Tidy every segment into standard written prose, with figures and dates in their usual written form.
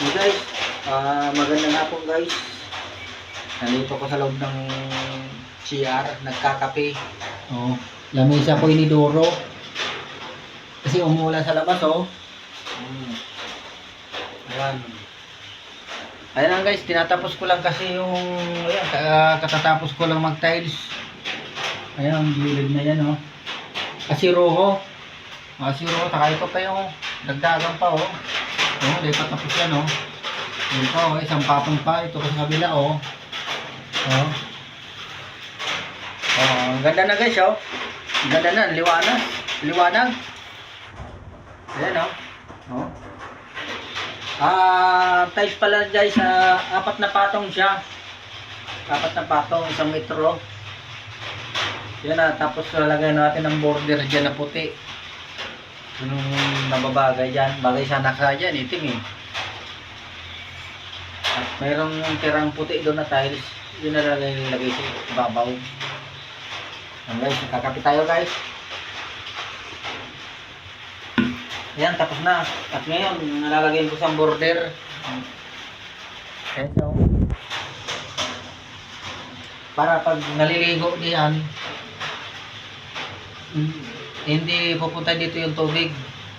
Hey guys, magandang hapon guys. Nandito ko sa loob ng CR, nagkakape. Oh, lamesa ko inidoro. Kasi umuulan sa labas oh. Ayan. Ayan lang guys, tinatapos ko lang kasi yung katatapos ko lang mag-tiles. Ayan, gilid na yan oh. Asiroho. Asiroho, taka ito pa yung dagdagan pa oh. Oh, lipat tapos yan oh. Yun pa oh, isang patong pa. Ito pa sa kabila oh. Oh. Oh, ang ganda na guys oh. Ang ganda na, liwanag. Liwanag. Ayan oh. Oh. Tiles pala guys, apat na patong siya. Apat na patong, 1 metro. Yan na, tapos lalagay natin ng border dyan na puti. Yung nababagay dyan, bagay sana ka dyan, itim eh. At mayroong tirang puti doon na tiles, yun na lagay sa babaw. Yan guys, kakapit tayo guys. Yan, tapos na. At ngayon, nalalagay ko sa border. Ayan so. Para pag naliligo diyan, hindi pupunta dito yung tubig.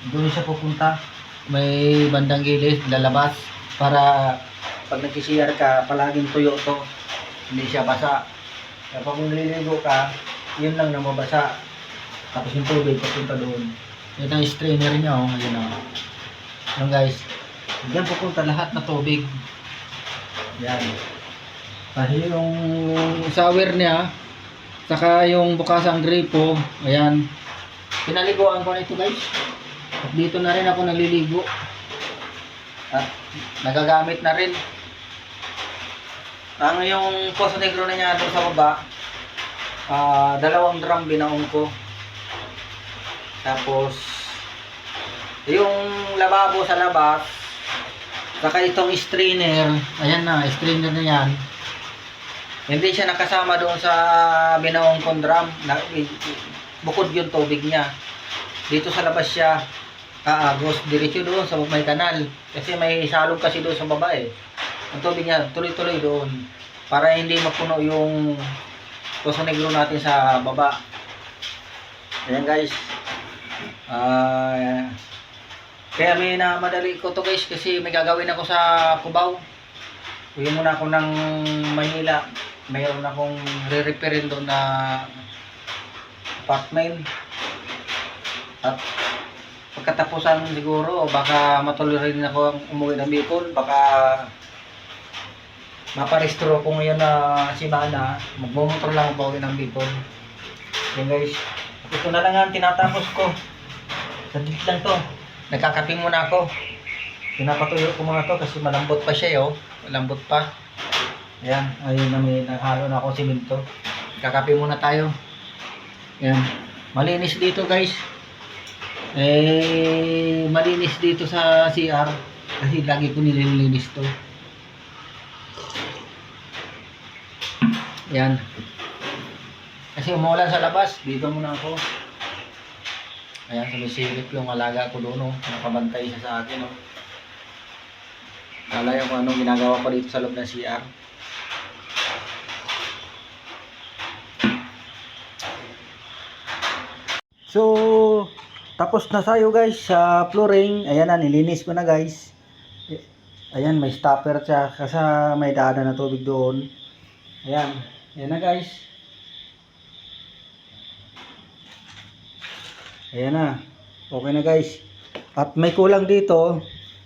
Doon siya pupunta. May bandang gilid, lalabas. Para pag nag-CR ka, palaging tuyo to. Hindi siya basa. Kaya pag naliligo ka, yun lang na mabasa. Tapos yung tubig pupunta doon. Ito ang strainer niya oh. Ayan oh. Ayan guys. Diyan pupunta lahat na tubig. Yan. Kasi yung shower niya, saka yung bukasang gripo, ayan. Pinaliguan ko na ito guys. At dito na rin ako naliligo. At nagagamit na rin. Ang yung Poso Negro na niya doon sa baba, 2 drum binaon ko. Tapos yung lababo sa labas, saka itong strainer, ayan na, strainer na yan. Hindi siya nakasama doon sa binaong kong drum. Bukod yung tubig niya. Dito sa labas siya aagos. Diretso doon sa may kanal. Kasi may salog kasi doon sa baba eh. Ang tubig niya tuloy-tuloy doon. Para hindi mapuno yung Poso Negro natin sa baba. Ayan guys. Kaya may namadali ko to guys. Kasi may gagawin ako sa Cubao. Uwi muna ako ng Manila. Mayroon akong re-repairin doon na apartment. At pagkatapusan siguro, baka matuloy rin ako umuwi ng Bicol. Baka maparestro ko ngayon na simana. Magmumotor lang ako uwi ng Bicol. Yan guys. Ito na lang ang tinatapos ko. Sadlit lang to. Nagkakape muna ako. Pinapatuyo ko muna to kasi malambot pa siya oh. Malambot pa. Ayan, ayun na may naghalo na ako simento. Kakape muna tayo. Ayan. Malinis dito guys. Malinis dito sa CR. Kasi lagi ko nililinis to. Ayan. Kasi umulan sa labas. Dito muna ako. Ayan, sumisilip yung alaga ko doon. Oh. Nakabantay siya sa akin. Oh. Alay ako anong ginagawa ko dito sa loob ng CR. So, tapos na tayo guys sa flooring. Ayan na, nilinis ko na guys. Ayan, may stopper siya kasi may daanan na tubig doon. Ayan, ayan na guys. Ayan na. Okay na guys. At may kulang dito.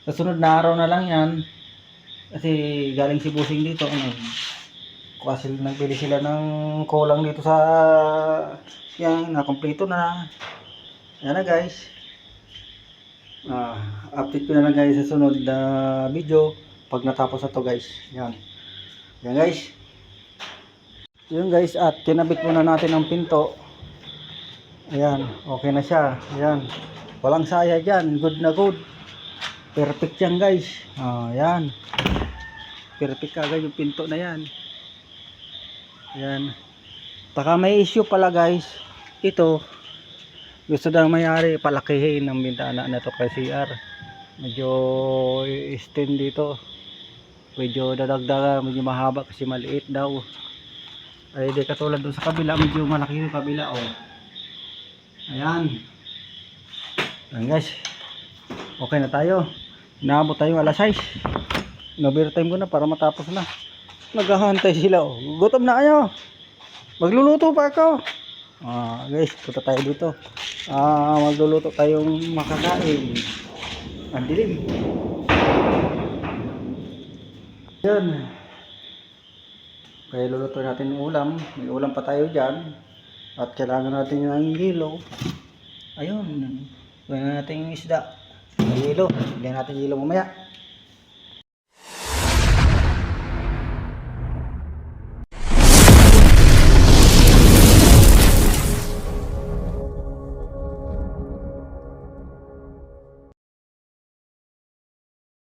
Sa sunod na araw na lang yan. Kasi galing si Busing dito. Kasi nagbili sila ng kulang dito sa yan, nakompleto na. Yan na guys. Update ko na lang guys sa sunod na video pag natapos na to guys. Yan. Yan guys. Yun guys, at kinabit muna natin ang pinto. Ayan, okay na siya. Ayan. Walang saya dyan. Good na good. Perfect yan guys. Ayan. Perfect agad yung pinto na yan. Ayan. Taka may issue pala guys. Ito, gusto daw may-ari palakihin ng bintana na to kay CR. Medyo extend dito. Medyo dadagdagan, medyo mahaba kasi maliit daw. Ay di katulad dun sa kabila, medyo malaki yung kabila oh. Ayan. Ayan guys. Okay na tayo. Naabot tayo alas 6. Overtime ko na para matapos na. Naghahantay sila oh. Gutom na kayo. Magluluto pa ako. Guys, punta tayo dito. Magluluto tayong makakain. Ang dilim. Yan. Kaya luluto natin yung ulam. May ulam pa tayo dyan. At kailangan natin yung hilo. Ayun. Kailangan natin yung isda. May hilo. Hindi natin hilo mamaya.